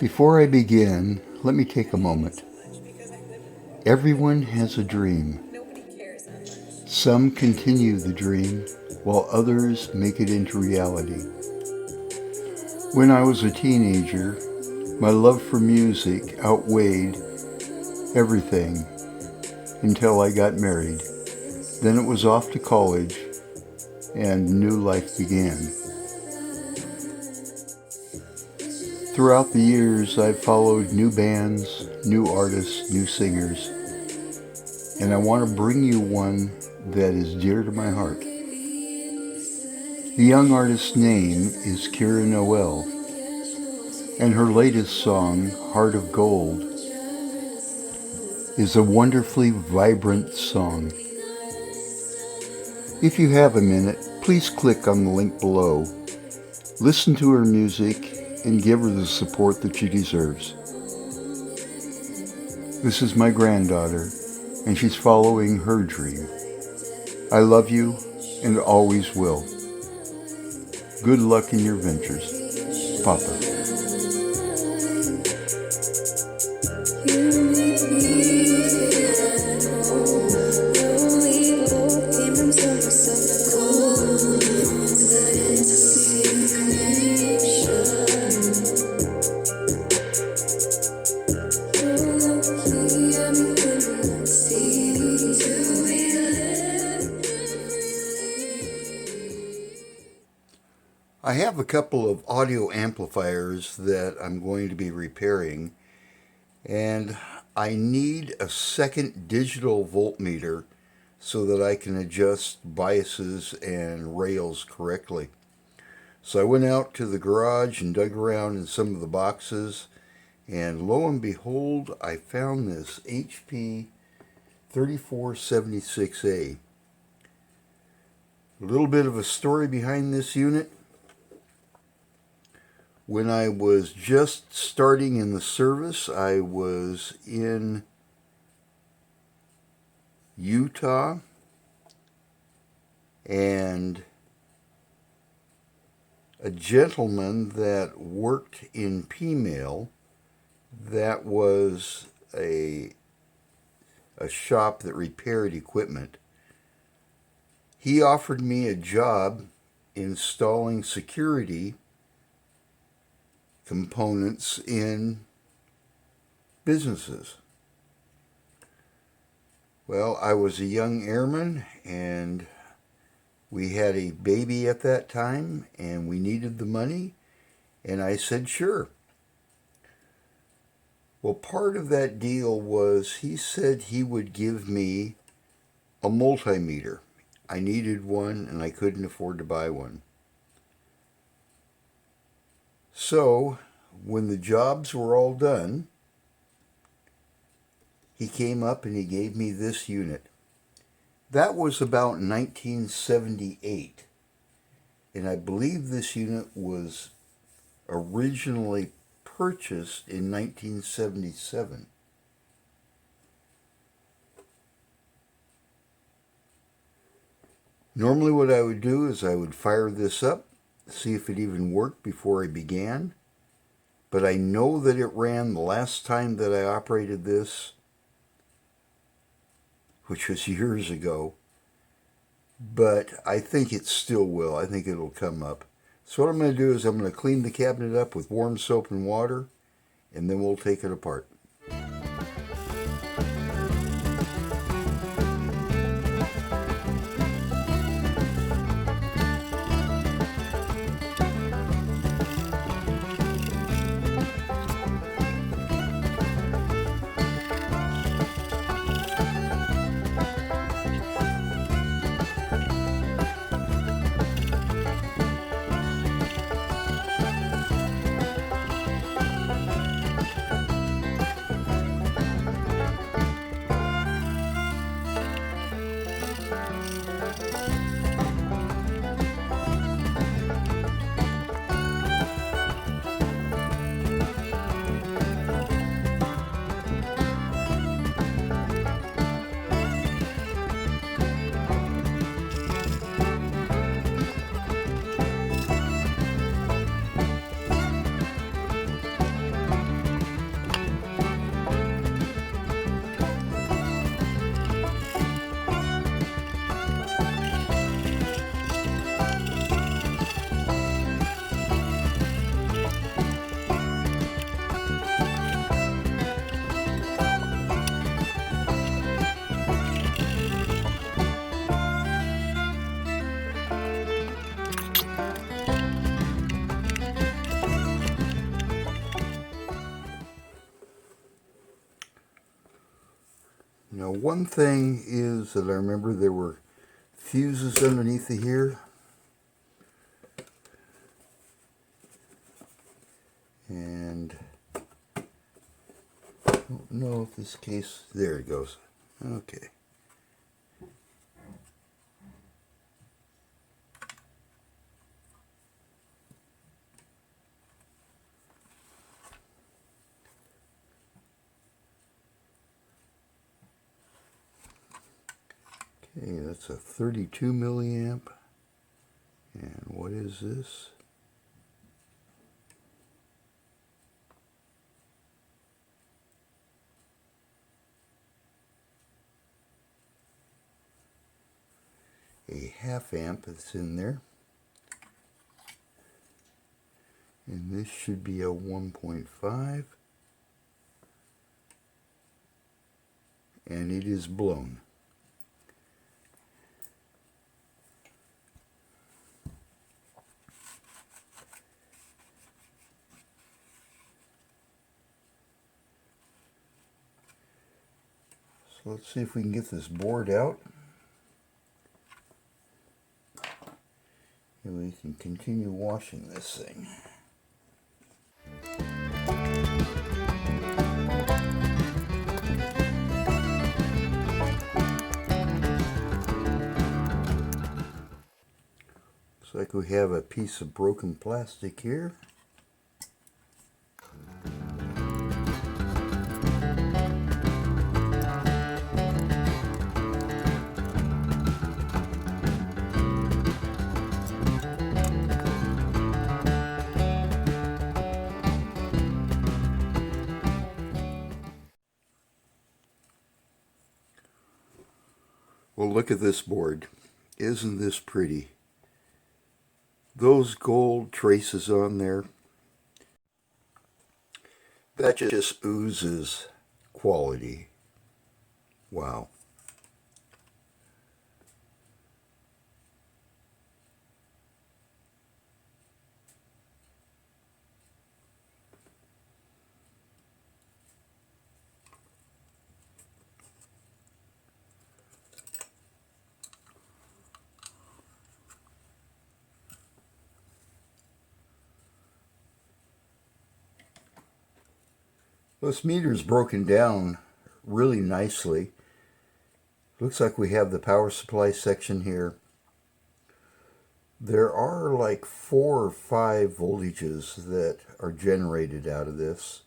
Before I begin, let me take a moment. Everyone has a dream. Some continue the dream, while others make it into reality. When I was a teenager, my love for music outweighed everything until I got married. Then it was off to college and new life began. Throughout the years, I've followed new bands, new artists, new singers, and I want to bring you one that is dear to my heart. The young artist's name is Noelle, and her latest song, Heart of Gold, is a wonderfully vibrant song. If you have a minute, please click on the link below. Listen to her music and give her the support that she deserves. This is my granddaughter, and she's following her dream. I love you and always will. Good luck in your ventures. Papa. I have a couple of audio amplifiers that I'm going to be repairing, and I need a second digital voltmeter so that I can adjust biases and rails correctly. So I went out to the garage and dug around in some of the boxes, and lo and behold, I found this HP 3476A. A little bit of a story behind this unit. When I was just starting in the service, I was in Utah, and a gentleman that worked in P-mail, that was a shop that repaired equipment. He offered me a job installing security components in businesses. Well, I was a young airman, and we had a baby at that time, and we needed the money, and I said sure. Well, part of that deal was he said he would give me a multimeter. I needed one, and I couldn't afford to buy one. So, when the jobs were all done, he came up and he gave me this unit. That was about 1978, and I believe this unit was originally purchased in 1977. Normally what I would do is I would fire this up, see if it even worked before I began. But I know that it ran the last time that I operated this, which was years ago. But I think it still will. I think it'll come up. So what I'm going to do is I'm going to clean the cabinet up with warm soap and water, and then we'll take it apart. Now one thing is that I remember there were fuses underneath here. And I don't know if this case, there it goes. Okay. Okay, that's a 32 milliamp. And what is this? A half amp that's in there. And this should be a 1.5. And it is blown. So let's see if we can get this board out. And we can continue washing this thing. Looks like we have a piece of broken plastic here. Well, look at this board. Isn't this pretty? Those gold traces on there, that just oozes quality. Wow. This meter is broken down really nicely. Looks like we have the power supply section here. There are like 4 or 5 voltages that are generated out of this.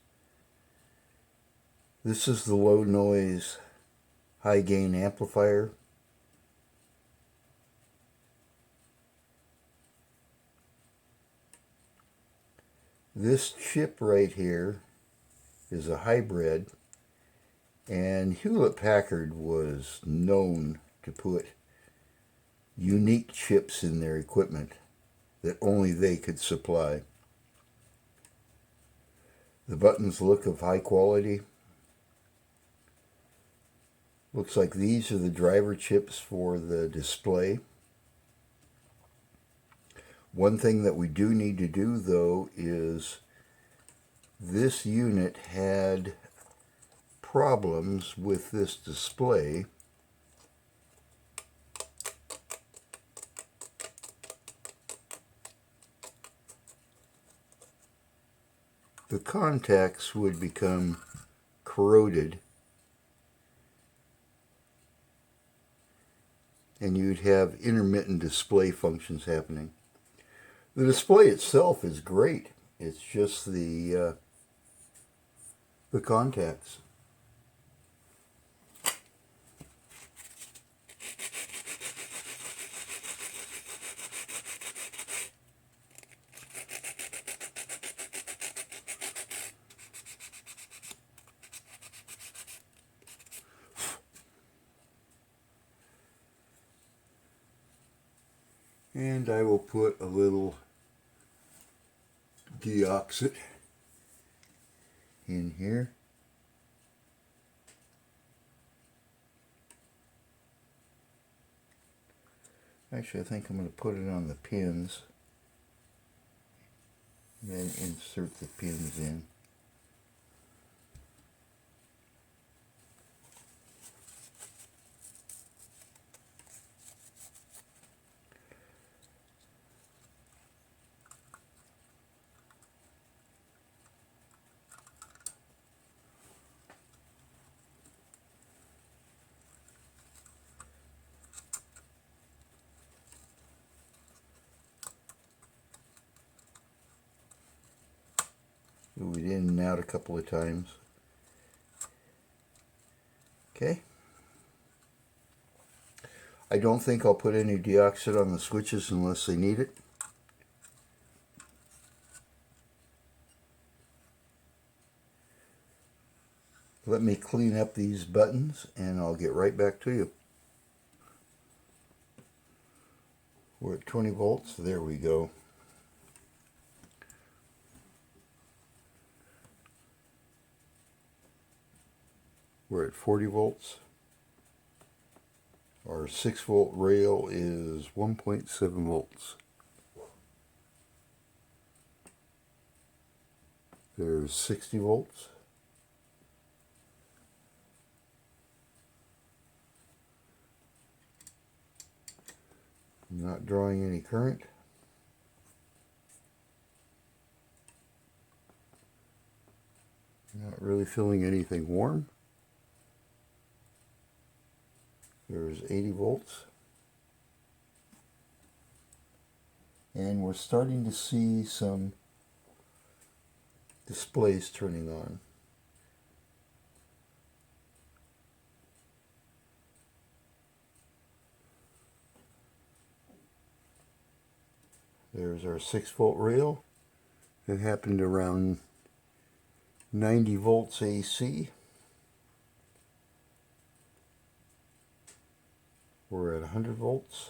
This is the low noise, high gain amplifier. This chip right here is a hybrid, and Hewlett-Packard was known to put unique chips in their equipment that only they could supply. The buttons look of high quality. Looks like these are the driver chips for the display. One thing that we do need to do though is this unit had problems with this display. The contacts would become corroded and you'd have intermittent display functions happening. The display itself is great. It's just the contacts. And I will put a little deoxit in here. Actually, I think I'm going to put it on the pins, and then insert the pins in. in and out a couple of times. Okay. I don't think I'll put any deoxit on the switches unless they need it. Let me clean up these buttons and I'll get right back to you. We're at 20 volts. There we go. We're at 40 volts. Our 6-volt rail is 1.7 volts. There's 60 volts. Not drawing any current. Not really feeling anything warm. There's 80 volts. And we're starting to see some displays turning on. There's our 6-volt rail. It happened around 90 volts AC. We're at 100 volts,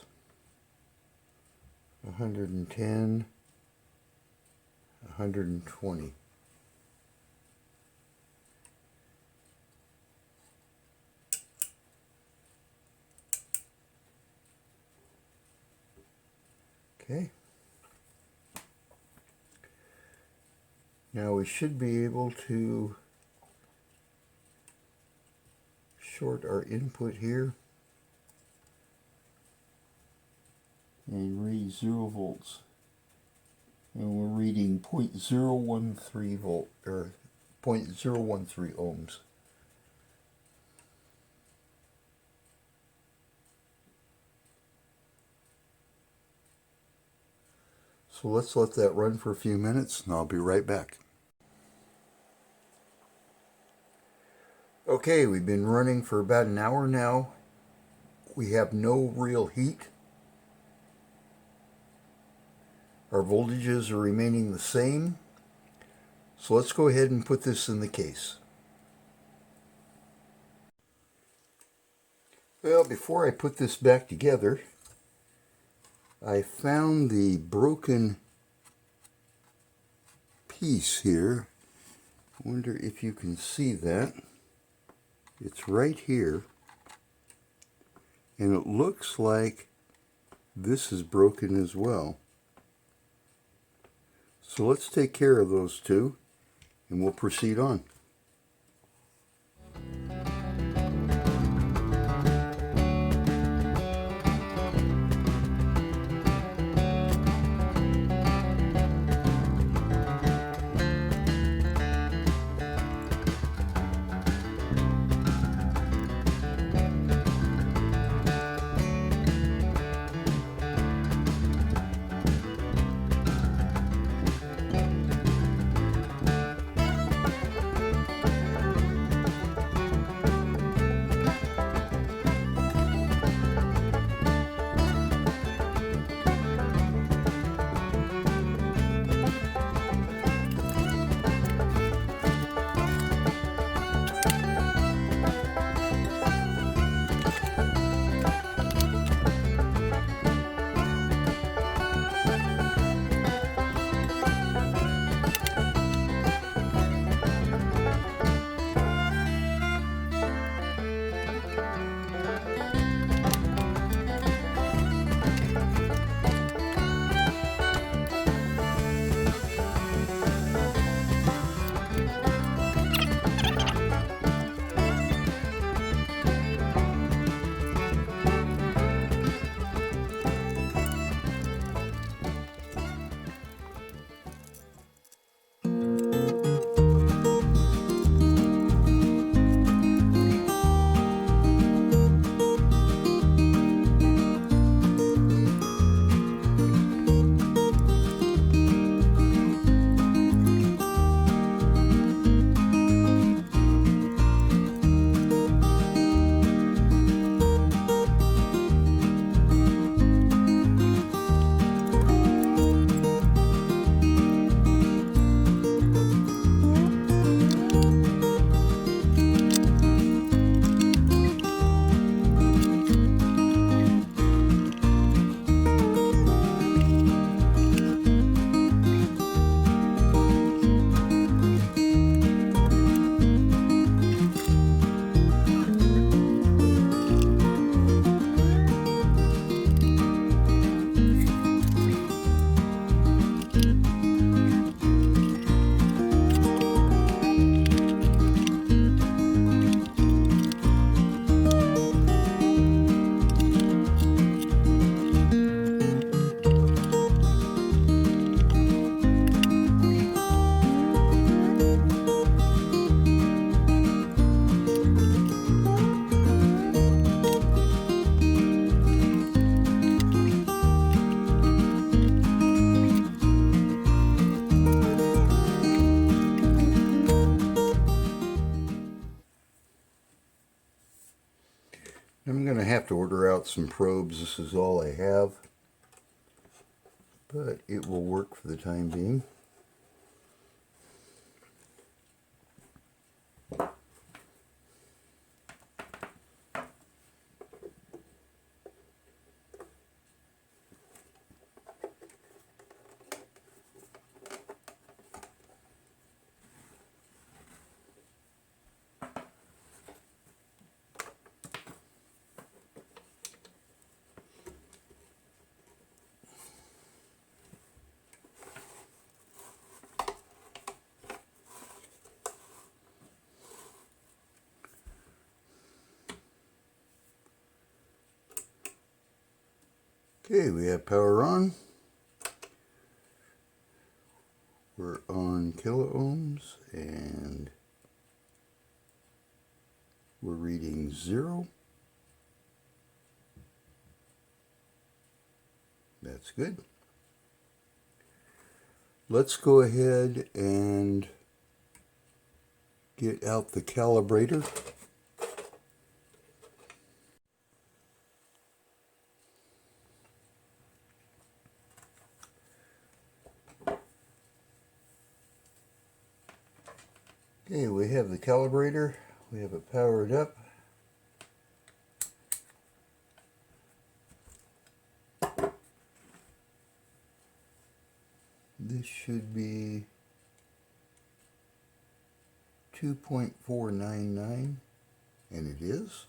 110, 120. Okay. Now we should be able to short our input here and read 0 volts. And we're reading 0.013 volt or 0.013 ohms. So let's let that run for a few minutes and I'll be right back. Okay, we've been running for about an hour now. We have no real heat. Our voltages are remaining the same. So let's go ahead and put this in the case. Well, before I put this back together, I found the broken piece here. I wonder if you can see that. It's right here. And it looks like this is broken as well. So let's take care of those two and we'll proceed on. out some probes. This is all I have, but it will work for the time being. Okay, we have power on. We're on kiloohms and we're reading 0. That's good. Let's go ahead and get out the calibrator. Okay, we have the calibrator. We have it powered up. This should be 2.499, and it is.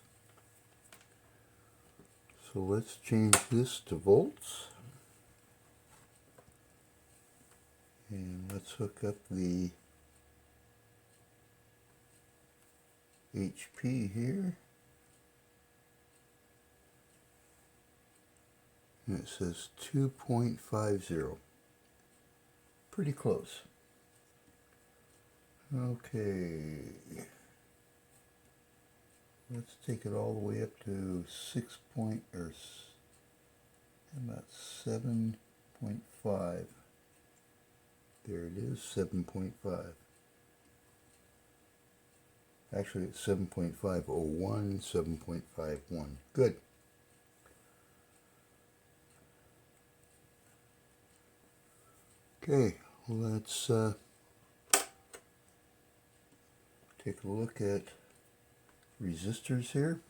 So let's change this to volts. And let's hook up the HP here. And it says 2.50. Pretty close. Okay. Let's take it all the way up to 7.5. There it is, 7.5. Actually, it's 7.501, 7.51. Good. Okay, let's take a look at resistors here.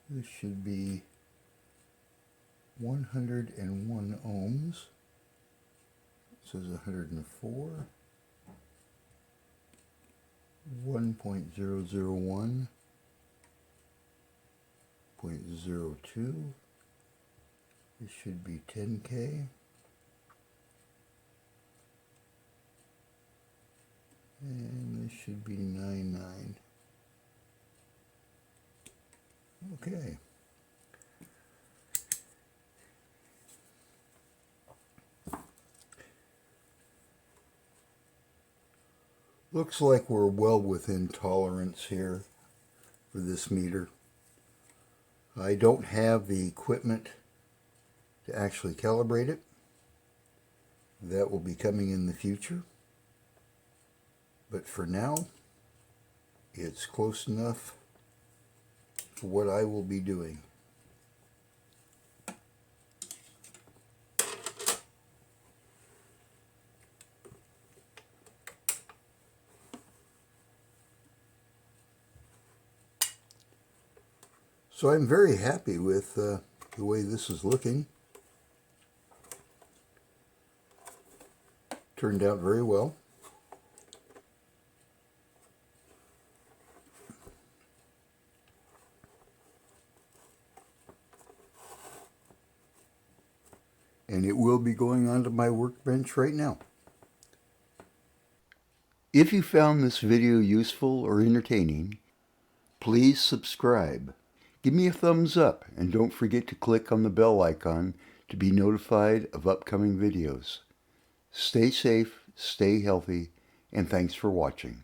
This should be 101 ohms. It says 104. 1.001. 0.02. This should be 10K. And this should be 99. Okay. Looks like we're well within tolerance here for this meter. I don't have the equipment to actually calibrate it. That will be coming in the future. But for now, it's close enough for what I will be doing. So I'm very happy with the way this is looking. Turned out very well. And it will be going onto my workbench right now. If you found this video useful or entertaining, please subscribe. Give me a thumbs up and don't forget to click on the bell icon to be notified of upcoming videos. Stay safe, stay healthy, and thanks for watching.